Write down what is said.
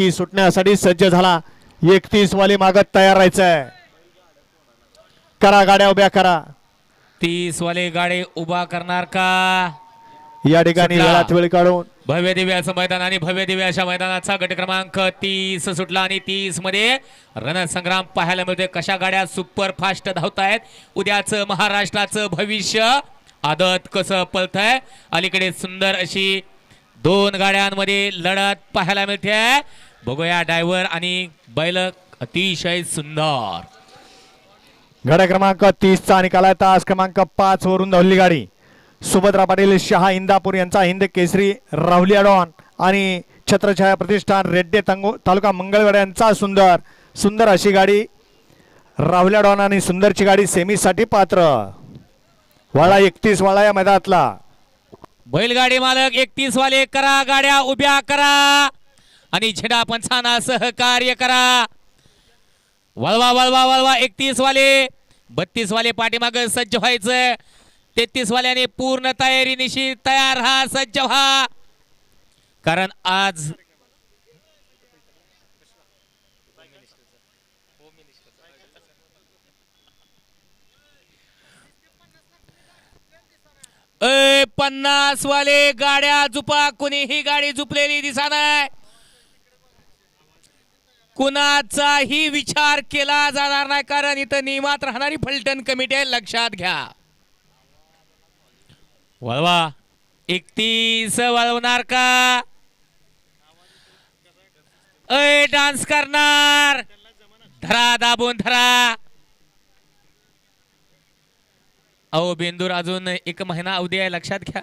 की सुटण्यासाठी सज्ज झाला. 31 वाले मागत तयार राहायचंय. करा गाड्या उभ्या करा. 30 वाले गाडे उभा करणार का? या ठिकाणी वेळात वेळ काढून भव्य दिव्य असं मैदान आणि भव्य दिव्य अशा मैदानाचा गट क्रमांक 30 सुटला आणि 30 मध्ये रणसंग्राम पाहायला मिळतोय. कशा गाड्या सुपर फास्ट धावतायत. उद्याचं महाराष्ट्राचं भविष्य आदत कसं पळतंय. अलीकडे सुंदर अशी 2 गाड्यांमध्ये लढत पाहायला मिळते. बघूया ड्रायव्हर आणि बैल अतिशय सुंदर. गाड्या क्रमांक 30 चा निकाल आहे. तास क्रमांक 5 वरून धावली गाडी. सुभद्रा पाटील शहा इंदापूर यांचा हिंद केसरी राहुली अडॉन आणि छत्रछाया प्रतिष्ठान रेड्डे तालुका मंगळवेढा यांचा सुंदर अशी गाडी राहुली अडॉन आणि सुंदरची गाडी सेमीसाठी पात्र. वाळा 31 वाळा या मैदानातला. बैलगाडी मालक 31 वाले करा गाड्या उभ्या करा आणि झेंडा पंचांना सहकार्य करा. वळवा वळवा वळवा. 31 वाले 32 वाले पाठीमाग सज्ज व्हायचं. 33 वाल्याने पूर्ण तयारीनिशी तयार राहा, सज्ज व्हा. कारण आज 50 वाले गाड्या झुपा. कुणीही गाडी झुपलेली दिसा नाही. कुणाचाही विचार केला जाणार नाही. कारण इथं नियमात राहणारी फलटण कमिटी आहे, लक्षात घ्या. वळवा. 31 वळवणार का? डान्स करणार. धरा दाबून धरा. अहो बेंदूर अजून 1 महिना अवधी आहे, लक्षात घ्या.